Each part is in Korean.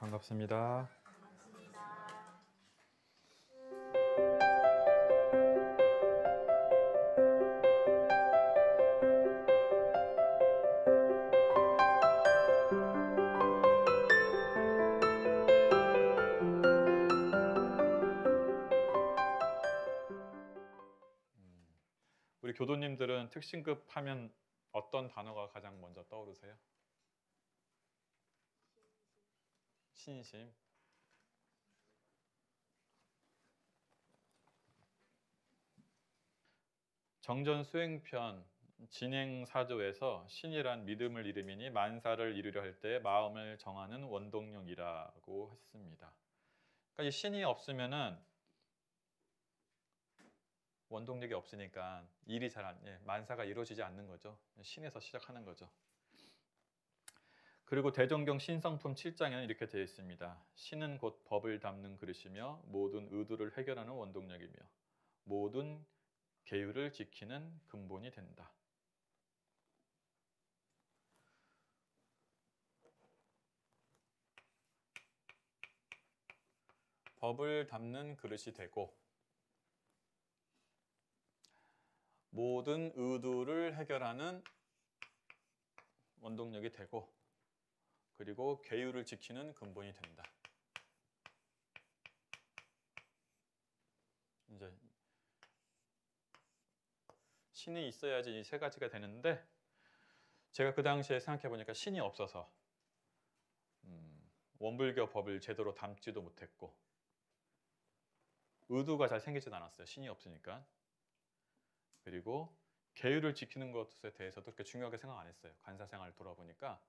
반갑습니다. 우리 교도님들은 특신급 하면 어떤 단어가 가장 먼저 떠오르세요? 신심. 정전 수행편 진행 사조에서 신이란 믿음을 이름이니 만사를 이루려 할 때 마음을 정하는 원동력이라고 했습니다. 그러니까 이 신이 없으면은 원동력이 없으니까 일이 만사가 이루어지지 않는 거죠. 신에서 시작하는 거죠. 그리고 대종경 신성품 7장에는 이렇게 되어 있습니다. 신은 곧 법을 담는 그릇이며 모든 의도를 해결하는 원동력이며 모든 계율을 지키는 근본이 된다. 법을 담는 그릇이 되고 모든 의도를 해결하는 원동력이 되고 그리고 계율을 지키는 근본이 된다. 이제 신이 있어야지 이 세 가지가 되는데 제가 그 당시에 생각해 보니까 신이 없어서 원불교 법을 제대로 담지도 못했고 의도가 잘 생기진 않았어요. 신이 없으니까. 그리고 계율을 지키는 것에 대해서도 그렇게 중요하게 생각 안 했어요. 간사 생활을 돌아보니까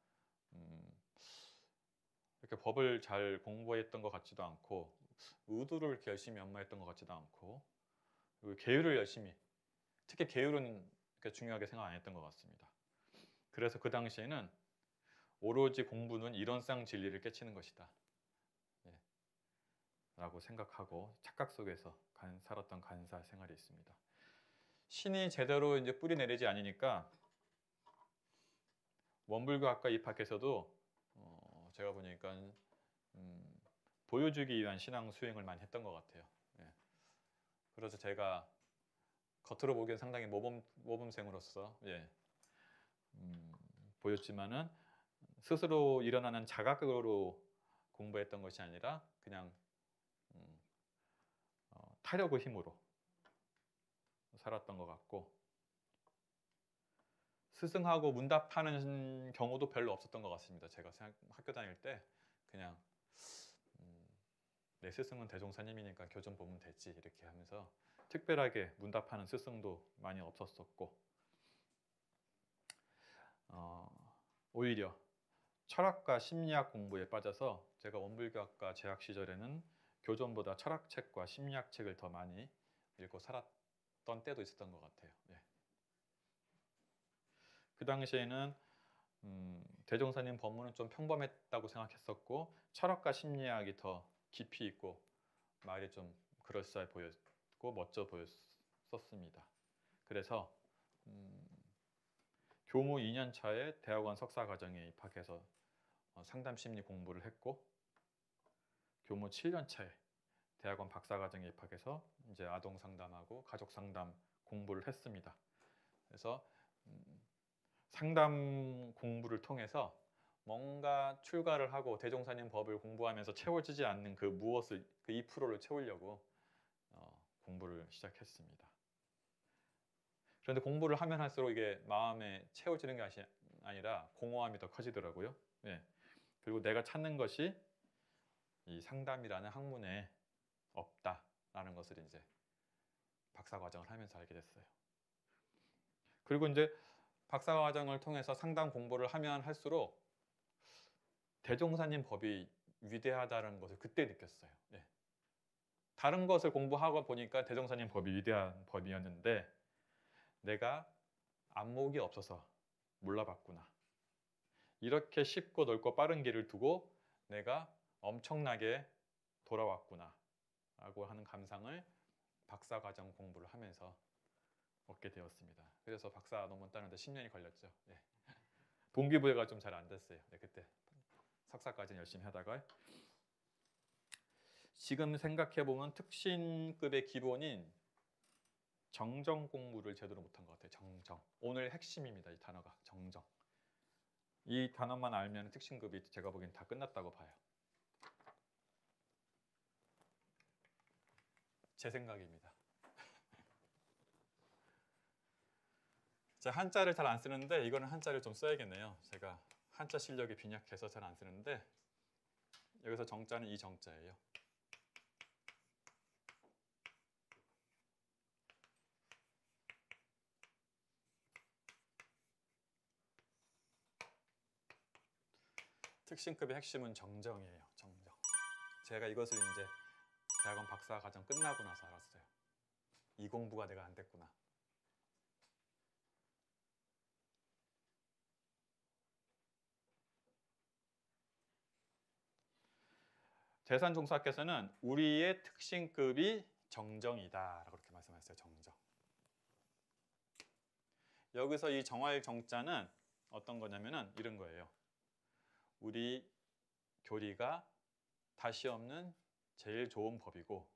이렇게 법을 잘 공부했던 것 같지도 않고 의도를 이렇게 열심히 연마했던 것 같지도 않고 그리고 계율을 열심히 특히 계율은 그렇게 중요하게 생각 안 했던 것 같습니다. 그래서 그 당시에는 오로지 공부는 이론상 진리를 깨치는 것이다 라고 생각하고 착각 속에서 살았던 간사 생활이 있습니다. 신이 제대로 이제 뿌리 내리지 않으니까 원불교학과 입학해서도 제가 보니까 보여주기 위한 신앙 수행을 많이 했던 것 같아요. 그래서 제가 겉으로 보기엔 상당히 모범생으로서 보였지만은 스스로 일어나는 자각으로 공부했던 것이 아니라 그냥 타력의 힘으로 살았던 것 같고 스승하고 문답하는 경우도 별로 없었던 것 같습니다. 제가 학교 다닐 때 그냥 내 스승은 대종사님이니까 교좀 보면 되지 이렇게 하면서 특별하게 문답하는 스승도 많이 없었었고 오히려 철학과 심리학 공부에 빠져서 제가 원불교학과 재학 시절에는 교전보다 철학책과 심리학책을 더 많이 읽고 살았던 때도 있었던 것 같아요. 그 당시에는 대종사님 법문은 좀 평범했다고 생각했었고 철학과 심리학이 더 깊이 있고 말이 좀 그럴싸해 보였고 멋져 보였었습니다. 그래서 교무 2년 차에 대학원 석사 과정에 입학해서 상담 심리 공부를 했고 교무 7년 차에 대학원 박사 과정에 입학해서 이제 아동 상담하고 가족 상담 공부를 했습니다. 그래서 상담 공부를 통해서 뭔가 출가를 하고 대종사님 법을 공부하면서 채워지지 않는 그 무엇을 그 2%를 채우려고 공부를 시작했습니다. 그런데 공부를 하면 할수록 이게 마음에 채워지는 게 아니라 공허함이 더 커지더라고요. 그리고 내가 찾는 것이 이 상담이라는 학문에 없다라는 것을 이제 박사 과정을 하면서 알게 됐어요. 그리고 이제 박사 과정을 통해서 상담 공부를 하면 할수록 대종사님 법이 위대하다는 것을 그때 느꼈어요. 다른 것을 공부하고 보니까 대종사님 법이 위대한 법이었는데 내가 안목이 없어서 몰라봤구나. 이렇게 쉽고 넓고 빠른 길을 두고 내가 엄청나게 돌아왔구나 라고 하는 감상을 박사과정 공부를 하면서 얻게 되었습니다. 그래서 박사 논문 따는데 10년이 걸렸죠. 동기부여가 좀 잘 안 됐어요. 그때 석사까지는 열심히 하다가 지금 생각해 보면 특신급의 기본인 정정 공부를 제대로 못한 것 같아요. 정정. 오늘 핵심입니다. 이 단어가 정정. 이 단어만 알면 특신급이 제가 보기엔 다 끝났다고 봐요. 제 생각입니다. 제가 한자를 잘 안 쓰는데 이거는 한자를 좀 써야겠네요. 제가 한자 실력이 빈약해서 잘 안 쓰는데 여기서 정자는 이 정자예요. 특신급의 핵심은 정정이에요. 정정. 제가 이것을 이제 대학원 박사과정 끝나고 나서 알았어요. 이 공부가 내가 안 됐구나. 대산종사께서는 우리의 특신급이 정정이다 라고 그렇게 말씀하셨어요. 정정. 여기서 이 정화일 정자는 어떤 거냐면은 이런 거예요. 우리 교리가 다시 없는 제일 좋은 법이고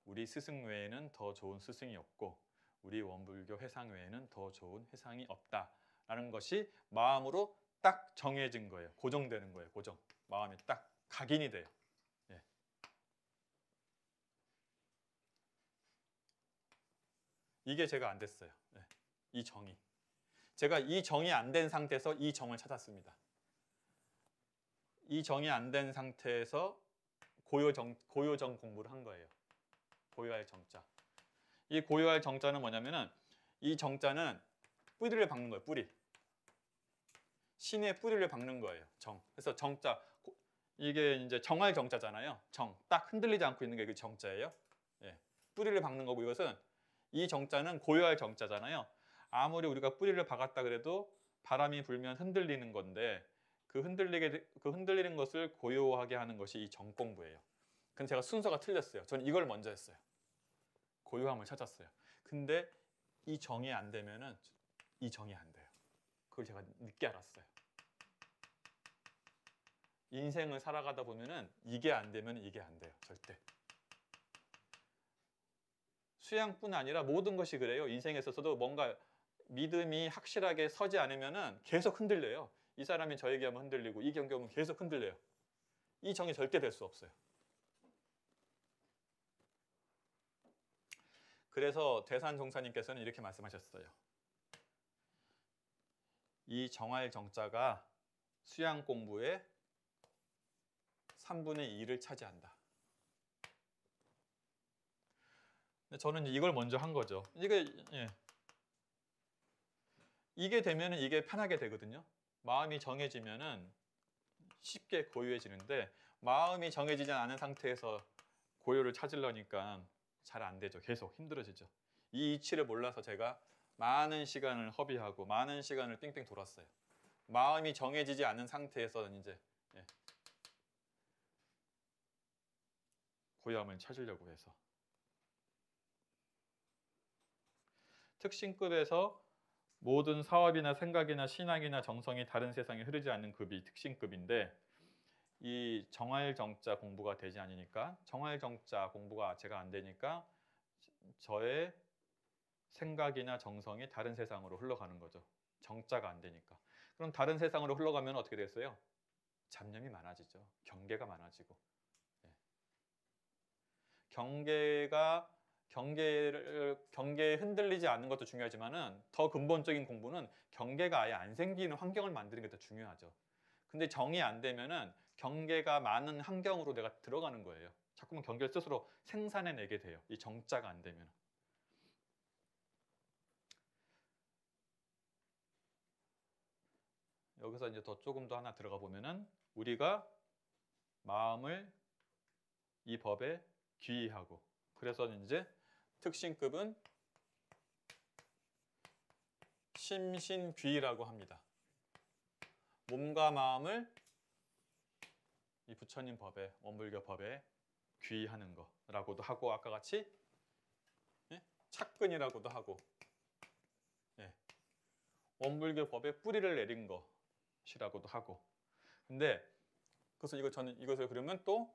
우리 스승 외에는 더 좋은 스승이 없고 우리 원불교 회상 외에는 더 좋은 회상이 없다라는 것이 마음으로 딱 정해진 거예요. 고정되는 거예요. 고정. 마음이 딱 각인이 돼요. 예. 이게 제가 안 됐어요. 예. 이 정의. 제가 이 정이 안 된 상태에서 이 정을 찾았습니다. 이 정이 안 된 상태에서 고요정 공부를 한 거예요. 고요할 정자. 이 고요할 정자는 뭐냐면은 이 정자는 뿌리를 박는 거예요. 뿌리. 신의 뿌리를 박는 거예요. 정. 그래서 정자 이게 이제 정할 정자잖아요. 정. 딱 흔들리지 않고 있는 게 그 정자예요. 예. 뿌리를 박는 거고 이것은 이 정자는 고요할 정자잖아요. 아무리 우리가 뿌리를 박았다 그래도 바람이 불면 흔들리는 건데 그 흔들리는 것을 고요하게 하는 것이 이 정 공부예요. 근데 제가 순서가 틀렸어요. 저는 이걸 먼저 했어요. 고요함을 찾았어요. 근데 이 정이 안 되면은 이 정이 안 돼요. 그걸 제가 늦게 알았어요. 인생을 살아가다 보면은 이게 안 되면 이게 안 돼요. 절대. 수양뿐 아니라 모든 것이 그래요. 인생에 있어서도 뭔가 믿음이 확실하게 서지 않으면은 계속 흔들려요. 이 사람이 저 얘기하면 흔들리고 이 경험은 계속 흔들려요. 이 정이 절대 될 수 없어요. 그래서 대산종사님께서는 이렇게 말씀하셨어요. 이 정할 정자가 수양 공부의 3분의 2를 차지한다. 근데 저는 이걸 먼저 한 거죠. 이게 되면은 이게 편하게 되거든요. 마음이 정해지면은 쉽게 고요해지는데 마음이 정해지지 않은 상태에서 고요를 찾으려니까 잘 안 되죠. 계속 힘들어지죠. 이 이치를 몰라서 제가 많은 시간을 허비하고 많은 시간을 뺑뺑 돌았어요. 마음이 정해지지 않은 상태에서 이제 고요함을 찾으려고 해서 특신급에서 모든 사업이나 생각이나 신앙이나 정성이 다른 세상에 흐르지 않는 급이 특신급인데 이 정할 정자 공부가 되지 않으니까 정할 정자 공부가 제가 안 되니까 저의 생각이나 정성이 다른 세상으로 흘러가는 거죠. 정자가 안 되니까. 그럼 다른 세상으로 흘러가면 어떻게 됐어요? 잡념이 많아지죠. 경계가 많아지고. 경계에 흔들리지 않는 것도 중요하지만은 더 근본적인 공부는 경계가 아예 안 생기는 환경을 만드는 게 더 중요하죠. 근데 정이 안 되면은 경계가 많은 환경으로 내가 들어가는 거예요. 자꾸만 경계를 스스로 생산해내게 돼요. 이 정자가 안 되면. 여기서 이제 더 조금 더 하나 들어가 보면은 우리가 마음을 이 법에 귀의하고 그래서 이제 특신급은 심신귀의라고 합니다. 몸과 마음을 이 부처님 법에 원불교 법에 귀의하는 거라고도 하고 아까 같이 착근이라고도 하고 원불교 법에 뿌리를 내린 것이라고도 하고 근데 그래서 저는 이것을 그러면 또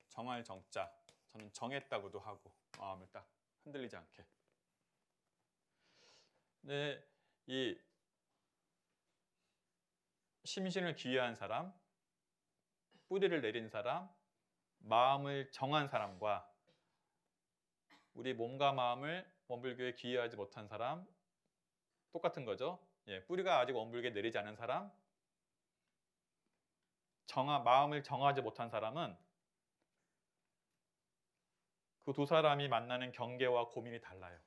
정할 정자, 저는 정했다고도 하고 마음을 딱 흔들리지 않게. 네, 이 심신을 귀의한 사람, 뿌리를 내린 사람, 마음을 정한 사람과 우리 몸과 마음을 원불교에 귀의하지 못한 사람 똑같은 거죠. 예, 뿌리가 아직 원불교에 내리지 않은 사람, 마음을 정하지 못한 사람은 그 두 사람이 만나는 경계와 고민이 달라요.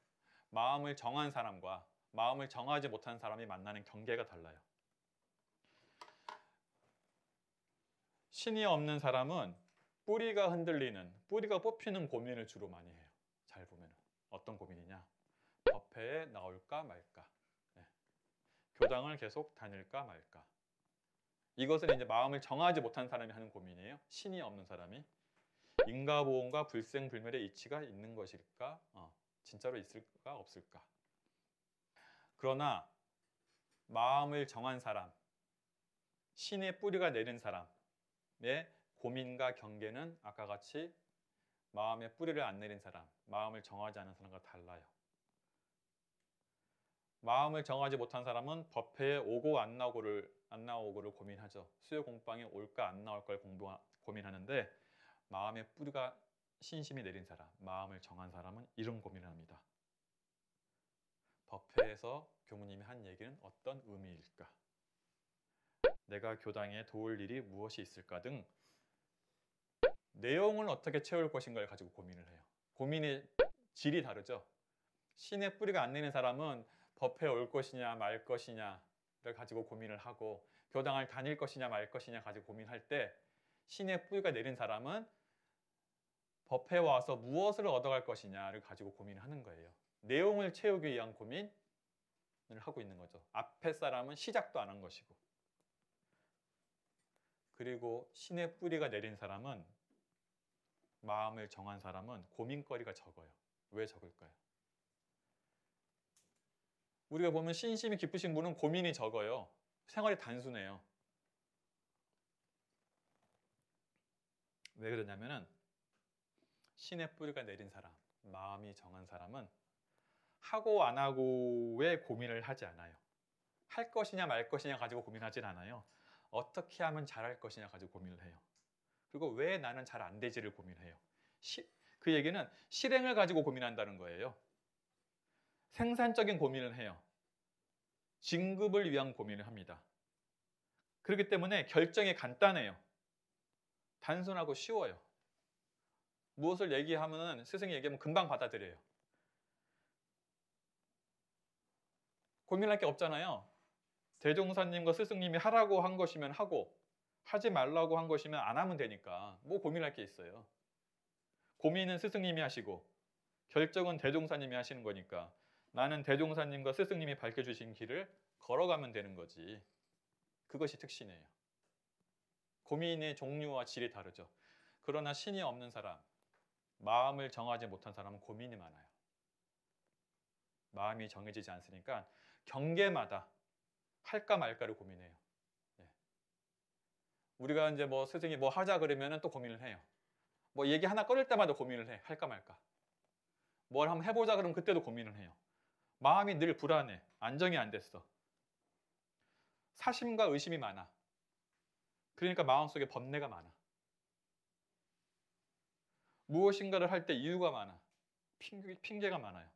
마음을 정한 사람과 마음을 정하지 못한 사람이 만나는 경계가 달라요. 신이 없는 사람은 뿌리가 흔들리는, 뿌리가 뽑히는 고민을 주로 많이 해요. 잘 보면 어떤 고민이냐? 법회에 나올까 말까, 네. 교당을 계속 다닐까 말까. 이것은 이제 마음을 정하지 못한 사람이 하는 고민이에요. 신이 없는 사람이. 인과보험과 불생불멸의 이치가 있는 것일까? 진짜로 있을까 없을까? 그러나 마음을 정한 사람, 신의 뿌리가 내린 사람의 고민과 경계는 아까 같이 마음의 뿌리를 안 내린 사람, 마음을 정하지 않은 사람과 달라요. 마음을 정하지 못한 사람은 법회에 오고 안 나오고를 고민하죠. 수요 공방에 올까 안 나올까를 고민하는데, 마음의 뿌리가 신심이 내린 사람, 마음을 정한 사람은 이런 고민을 합니다. 법회에서 교무님이 한 얘기는 어떤 의미일까? 내가 교당에 도울 일이 무엇이 있을까 등 내용을 어떻게 채울 것인가를 가지고 고민을 해요. 고민의 질이 다르죠. 신의 뿌리가 안 내린 사람은 법회에 올 것이냐 말 것이냐를 가지고 고민을 하고, 교당을 다닐 것이냐 말 것이냐 가지고 고민할 때, 신의 뿌리가 내린 사람은 법회에 와서 무엇을 얻어갈 것이냐를 가지고 고민을 하는 거예요. 내용을 채우기 위한 고민을 하고 있는 거죠. 앞에 사람은 시작도 안 한 것이고. 그리고 신의 뿌리가 내린 사람은, 마음을 정한 사람은 고민거리가 적어요. 왜 적을까요? 우리가 보면 신심이 깊으신 분은 고민이 적어요. 생활이 단순해요. 왜 그러냐면은 신의 뿌리가 내린 사람, 마음이 정한 사람은 하고 안 하고에 고민을 하지 않아요. 할 것이냐 말 것이냐 가지고 고민하진 않아요. 어떻게 하면 잘할 것이냐 가지고 고민을 해요. 그리고 왜 나는 잘 안 되지를 고민해요. 그 얘기는 실행을 가지고 고민한다는 거예요. 생산적인 고민을 해요. 진급을 위한 고민을 합니다. 그렇기 때문에 결정이 간단해요. 단순하고 쉬워요. 무엇을 얘기하면, 스승이 얘기하면 금방 받아들여요. 고민할 게 없잖아요. 대종사님과 스승님이 하라고 한 것이면 하고, 하지 말라고 한 것이면 안 하면 되니까 뭐 고민할 게 있어요. 고민은 스승님이 하시고 결정은 대종사님이 하시는 거니까 나는 대종사님과 스승님이 밝혀주신 길을 걸어가면 되는 거지. 그것이 특신이에요. 고민의 종류와 질이 다르죠. 그러나 신이 없는 사람, 마음을 정하지 못한 사람은 고민이 많아요. 마음이 정해지지 않으니까 경계마다 할까 말까를 고민해요. 예. 우리가 이제 뭐 스승이 뭐 하자 그러면 또 고민을 해요. 뭐 얘기 하나 꺼낼 때마다 고민을 해. 할까 말까. 뭘 한번 해보자 그러면 그때도 고민을 해요. 마음이 늘 불안해. 안정이 안 됐어. 사심과 의심이 많아. 그러니까 마음속에 번뇌가 많아. 무엇인가를 할 때 이유가 많아. 핑계가 많아요.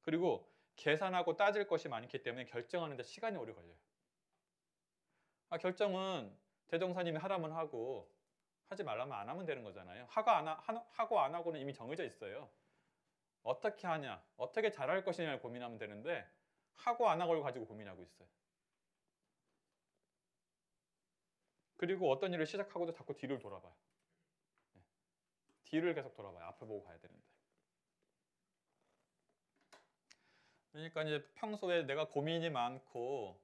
그리고 계산하고 따질 것이 많기 때문에 결정하는 데 시간이 오래 걸려요. 결정은 대종사님이 하라면 하고 하지 말라면 안 하면 되는 거잖아요. 하고 안 하고는 이미 정해져 있어요. 어떻게 하냐, 어떻게 잘할 것이냐를 고민하면 되는데 하고 안 하고를 가지고 고민하고 있어요. 그리고 어떤 일을 시작하고도 자꾸 뒤를 돌아봐요. 뒤를 계속 돌아봐요. 앞에 보고 가야 되는데. 그러니까 이제 평소에 내가 고민이 많고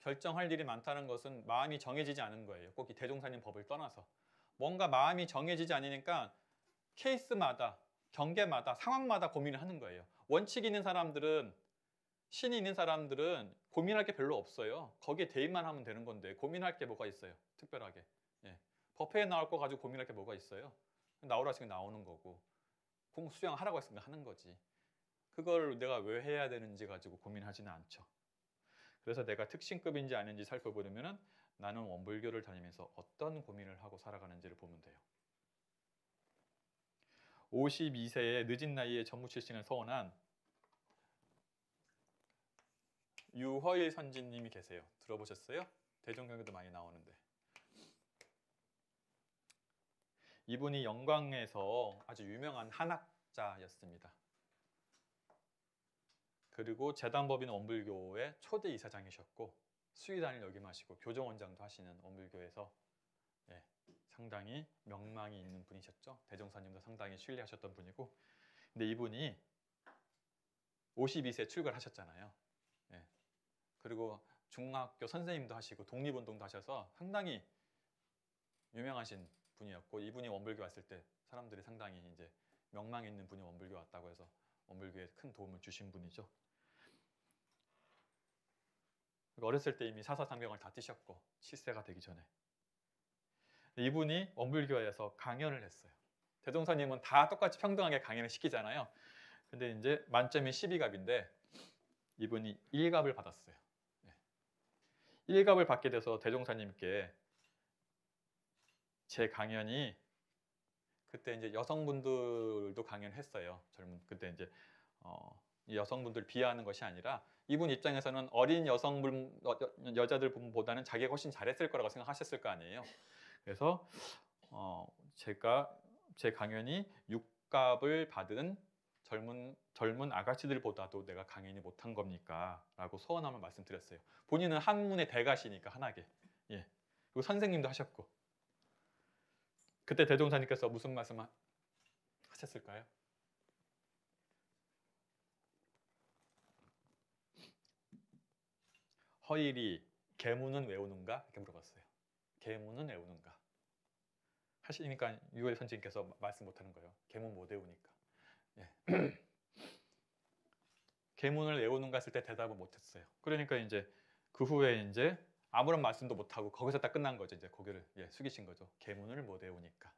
결정할 일이 많다는 것은 마음이 정해지지 않은 거예요. 꼭 이 대종사님 법을 떠나서. 뭔가 마음이 정해지지 않으니까 케이스마다, 경계마다, 상황마다 고민을 하는 거예요. 원칙이 있는 사람들은, 신이 있는 사람들은 고민할 게 별로 없어요. 거기에 대입만 하면 되는 건데 고민할 게 뭐가 있어요. 특별하게. 예. 법회에 나올 거 가지고 고민할 게 뭐가 있어요? 나오라 지금 나오는 거고 수양하라고 했으면 하는 거지. 그걸 내가 왜 해야 되는지 가지고 고민하지는 않죠. 그래서 내가 특신급인지 아닌지 살펴보려면 나는 원불교를 다니면서 어떤 고민을 하고 살아가는지를 보면 돼요. 52세의 늦은 나이에 전무 출신을 서원한 유허일 선지님이 계세요. 들어보셨어요? 대종경에도 많이 나오는데. 이분이 영광에서 아주 유명한 한학자였습니다. 그리고 재단법인 원불교의 초대 이사장이셨고 수의단을 역임하시고 교정원장도 하시는 원불교에서 상당히 명망이 있는 분이셨죠. 대종사님도 상당히 신뢰하셨던 분이고, 근데 이분이 52세 출가를 하셨잖아요. 그리고 중학교 선생님도 하시고 독립운동도 하셔서 상당히 유명하신 분이었고, 이분이 원불교 왔을 때 사람들이 상당히 이제 명망 있는 분이 원불교 왔다고 해서 원불교에 큰 도움을 주신 분이죠. 어렸을 때 이미 사사상경을 다 뛰셨고 7세가 되기 전에 이분이 원불교에서 강연을 했어요. 대종사님은 다 똑같이 평등하게 강연을 시키잖아요. 근데 이제 만점이 12갑인데 이분이 1갑을 받았어요. 1갑을 받게 돼서 대종사님께 제 강연이, 그때 이제 여성분들도 강연했어요. 그때 이제 이 여성분들 비하하는 것이 아니라 이분 입장에서는 어린 여자들보다는 자기가 훨씬 잘했을 거라고 생각하셨을 거 아니에요. 그래서 제가 제 강연이 6갑을 받은 젊은 아가씨들보다도 내가 강연이 못한 겁니까? 라고 서원함을 말씀드렸어요. 본인은 학문의 대가시니까 한하게. 그리고 선생님도 하셨고. 그때 대종사님께서 무슨 말씀 하셨을까요? 허일이 계문은 외우는가? 이렇게 물어봤어요. 계문은 외우는가? 하시니까 유월 선생님께서 말씀 못하는 거예요. 계문 못 외우니까. 계문을 외우는가 했을 때 대답을 못했어요. 그러니까 이제 그 후에 이제 아무런 말씀도 못하고 거기서 딱 끝난 거죠. 이제 고개를 숙이신 거죠. 계문을 못 외우니까.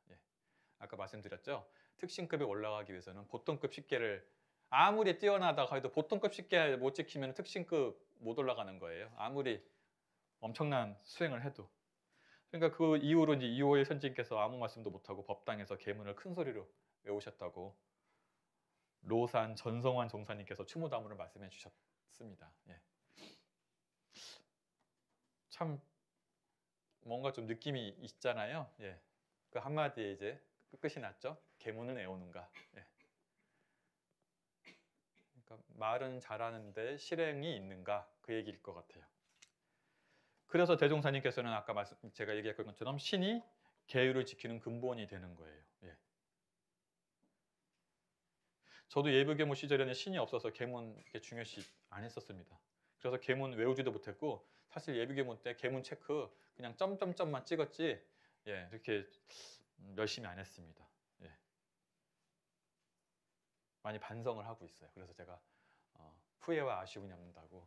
아까 말씀드렸죠. 특신급에 올라가기 위해서는 보통급 식계를 아무리 뛰어나다가 해도 보통급 식계 못 지키면 특신급 못 올라가는 거예요. 아무리 엄청난 수행을 해도. 그러니까 그 이후로 이제 이호일 선지님께서 아무 말씀도 못하고 법당에서 계문을 큰 소리로 외우셨다고 로산 전성환 종사님께서 추모담으로 말씀해 주셨습니다. 참 뭔가 좀 느낌이 있잖아요. 그 한마디에 이제 끝이 났죠. 계문을 외우는가. 그러니까 말은 잘하는데 실행이 있는가, 그 얘기일 것 같아요. 그래서 대종사님께서는 아까 제가 얘기했던 것처럼 신이 계율을 지키는 근본이 되는 거예요. 저도 예불계문 시절에는 신이 없어서 계문 중요시 안 했었습니다. 그래서 계문 외우지도 못했고, 사실 예불계문 때 계문 체크 그냥 점점점만 찍었지 이렇게 열심히 안 했습니다. 많이 반성을 하고 있어요. 그래서 제가 후회와 아쉬움이 남는다고.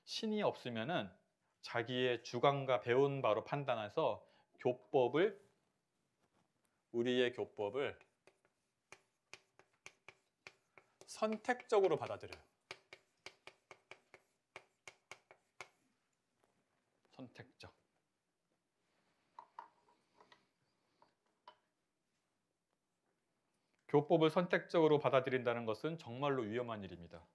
신이 없으면은 자기의 주관과 배운 바로 판단해서 우리의 교법을 선택적으로 받아들여요. 선택적. 교법을 선택적으로 받아들인다는 것은 정말로 위험한 일입니다.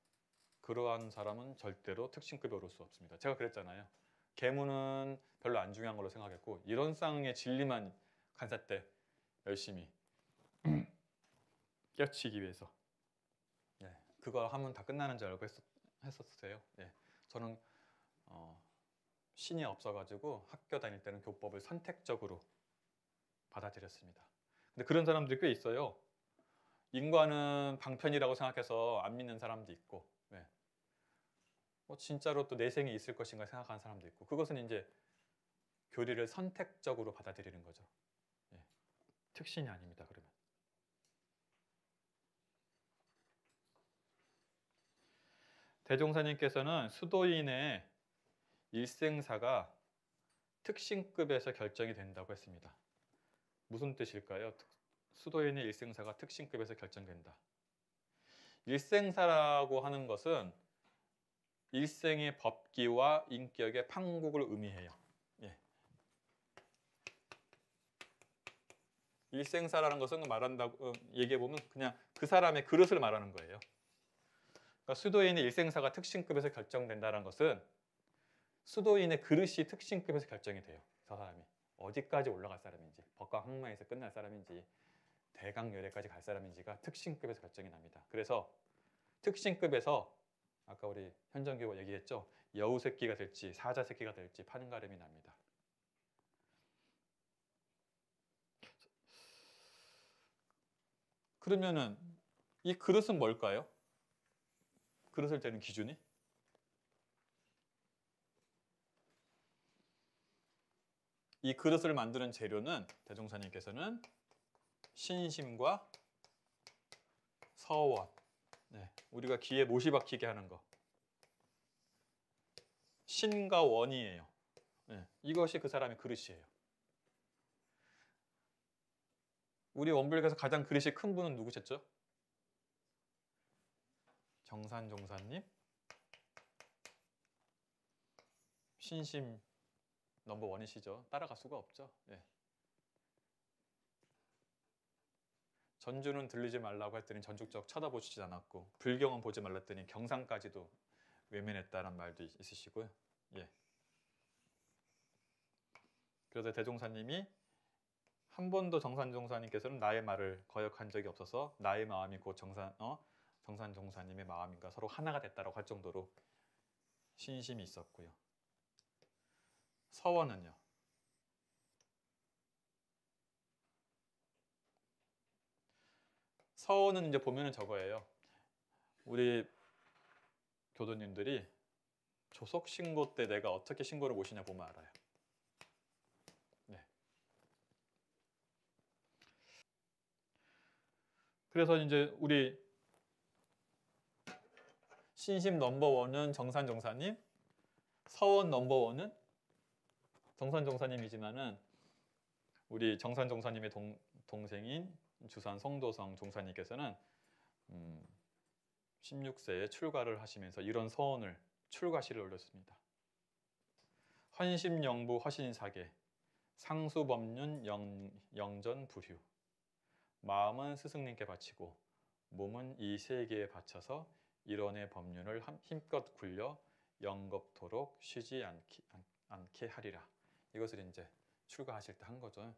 그러한 사람은 절대로 특신급에 오를 수 없습니다. 제가 그랬잖아요. 계문은 별로 안 중요한 걸로 생각했고 이런 쌍의 진리만 간사 때 열심히 깨우치기 위해서 그거 하면 다 끝나는 줄 알고 했었어요. 저는 신이 없어가지고 학교 다닐 때는 교법을 선택적으로 받아들였습니다. 근데 그런 사람들이 꽤 있어요. 인과는 방편이라고 생각해서 안 믿는 사람도 있고 진짜로 또 내생이 있을 것인가 생각하는 사람도 있고, 그것은 이제 교리를 선택적으로 받아들이는 거죠. 특신이 아닙니다. 그러면 대종사님께서는 수도인의 일생사가 특신급에서 결정이 된다고 했습니다. 무슨 뜻일까요? 수도인의 일생사가 특신급에서 결정된다. 일생사라고 하는 것은 일생의 법기와 인격의 판국을 의미해요. 예. 일생사라는 것은 말한다고 얘기해 보면 그냥 그 사람의 그릇을 말하는 거예요. 그러니까 수도인의 일생사가 특신급에서 결정된다는 것은 수도인의 그릇이 특신급에서 결정이 돼요. 저 사람이 어디까지 올라갈 사람인지, 법과 학문에서 끝날 사람인지, 대강열애까지 갈 사람인지가 특신급에서 결정이 납니다. 그래서 특신급에서 아까 우리 현정교보 얘기했죠. 여우 새끼가 될지 사자 새끼가 될지 판가름이 납니다. 그러면은 이 그릇은 뭘까요? 그릇을 재는 기준이? 이 그릇을 만드는 재료는 대종사님께서는 신심과 서원, 네, 우리가 귀에 못이 박히게 하는 거, 신과 원이에요. 네, 이것이 그 사람의 그릇이에요. 우리 원불교에서 가장 그릇이 큰 분은 누구셨죠? 정산종사님, 신심 넘버원이시죠. 따라갈 수가 없죠. 예. 전주는 들리지 말라고 했더니 전국적 쳐다보시지 않았고, 불경은 보지 말랐더니 경상까지도 외면했다는 말도 있으시고요. 예. 그래서 대종사님이 한 번도 정산종사님께서는 나의 말을 거역한 적이 없어서 나의 마음이 곧 정산종사님의 마음인가 서로 하나가 됐다라고 할 정도로 신심이 있었고요. 서원은요. 서원은 이제 보면은 저거예요. 우리 교도님들이 조속 신고 때 내가 어떻게 신고를 모시냐 보면 알아요. 네. 그래서 이제 우리 신심 넘버원은 정산종사님, 서원 넘버원은 정산종사님이지만은 우리 정산종사님의 동생인 주산 성도성 종사님께서는 16세에 출가를 하시면서 이런 서원을 출가시를 올렸습니다. 헌심영부 허신사계 상수법륜 영전불휴 마음은 스승님께 바치고 몸은 이 세계에 바쳐서 일원의 법륜을 힘껏 굴려 영겁토록 쉬지 않게 하리라. 이것을 이제 출가하실 때 한 거죠.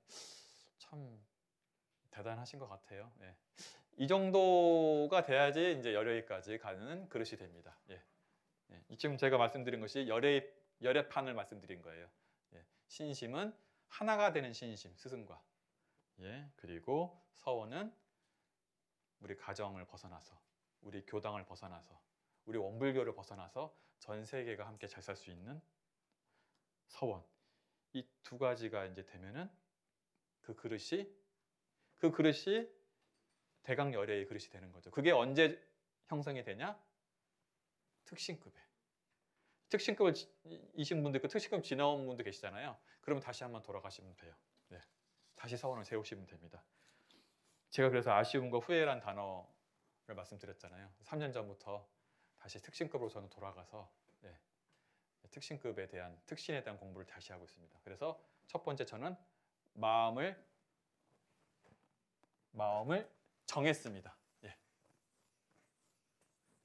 참 대단하신 것 같아요. 예. 이 정도가 돼야지 이제 열애까지 가는 그릇이 됩니다. 예. 예. 지금 제가 말씀드린 것이 열애판을 말씀드린 거예요. 예. 신심은 하나가 되는 신심, 스승과. 예. 그리고 서원은 우리 가정을 벗어나서, 우리 교당을 벗어나서, 우리 원불교를 벗어나서 전 세계가 함께 잘 살 수 있는 서원. 이 두 가지가 이제 되면은 그 그릇이 대강열애의 그릇이 되는 거죠. 그게 언제 형성이 되냐? 특신급에. 특신급을 이신 분들, 그 특신급 지나온 분도 계시잖아요. 그러면 다시 한번 돌아가시면 돼요. 네. 다시 서원을 세우시면 됩니다. 제가 그래서 아쉬움과 후회란 단어를 말씀드렸잖아요. 3년 전부터 다시 특신급으로 저는 돌아가서 네. 특신급에 대한, 특신에 대한 공부를 다시 하고 있습니다. 그래서 첫 번째 저는 마음을 정했습니다. 예.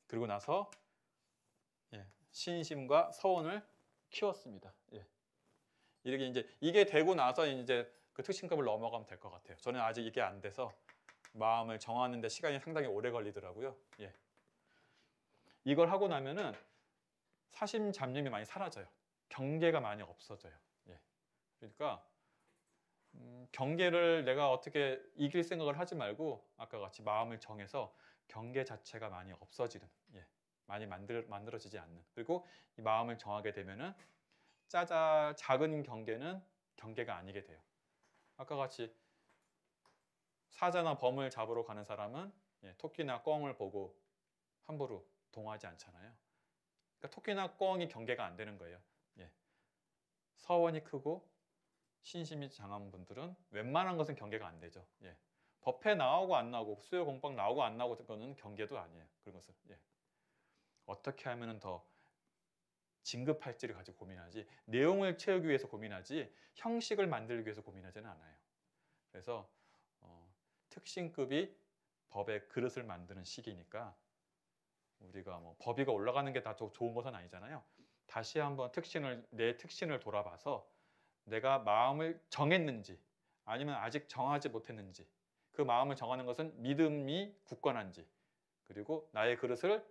그리고 나서 예. 신심과 서원을 키웠습니다. 예. 이렇게 이제 이게 되고 나서 이제 그 특신급을 넘어가면 될 것 같아요. 저는 아직 이게 안 돼서 마음을 정하는데 시간이 상당히 오래 걸리더라고요. 예. 이걸 하고 나면은 사심 잡념이 많이 사라져요. 경계가 많이 없어져요. 예. 그러니까 경계를 내가 어떻게 이길 생각을 하지 말고 아까 같이 마음을 정해서 경계 자체가 많이 없어지는, 예. 많이 만들어지지 않는. 그리고 이 마음을 정하게 되면은 작은 경계는 경계가 아니게 돼요. 아까 같이 사자나 범을 잡으러 가는 사람은 예, 토끼나 꿩을 보고 함부로 동하지 않잖아요. 그러니까 토끼나 꿩이 경계가 안 되는 거예요. 예. 서원이 크고 신심이 장한 분들은 웬만한 것은 경계가 안 되죠. 예. 법회 나오고 안 나오고 수요 공법 나오고 안 나오고 그거는 경계도 아니에요. 그런 것은 예. 어떻게 하면은 더 진급할지를 가지고 고민하지 내용을 채우기 위해서 고민하지 형식을 만들기 위해서 고민하지는 않아요. 그래서 특신급이 법의 그릇을 만드는 시기니까 우리가 뭐 법위가 올라가는 게 다 좋은 것은 아니잖아요. 다시 한번 내 특신을 돌아봐서 내가 마음을 정했는지 아니면 아직 정하지 못했는지 그 마음을 정하는 것은 믿음이 굳건한지 그리고 나의 그릇을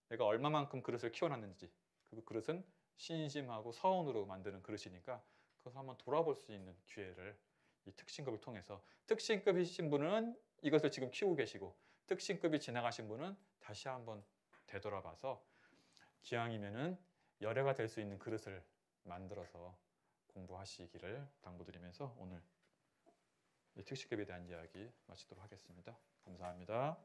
내가 얼마만큼 그릇을 키워놨는지 그 그릇은 신심하고 서운으로 만드는 그릇이니까 그것을 한번 돌아볼 수 있는 기회를 이 특신급을 통해서 특신급이신 분은 이것을 지금 키우고 계시고 특신급이 지나가신 분은 다시 한번 되돌아봐서 기왕이면은 열애가 될 수 있는 그릇을 만들어서 공부하시기를 당부드리면서 오늘 특신급에 대한 이야기 마치도록 하겠습니다. 감사합니다.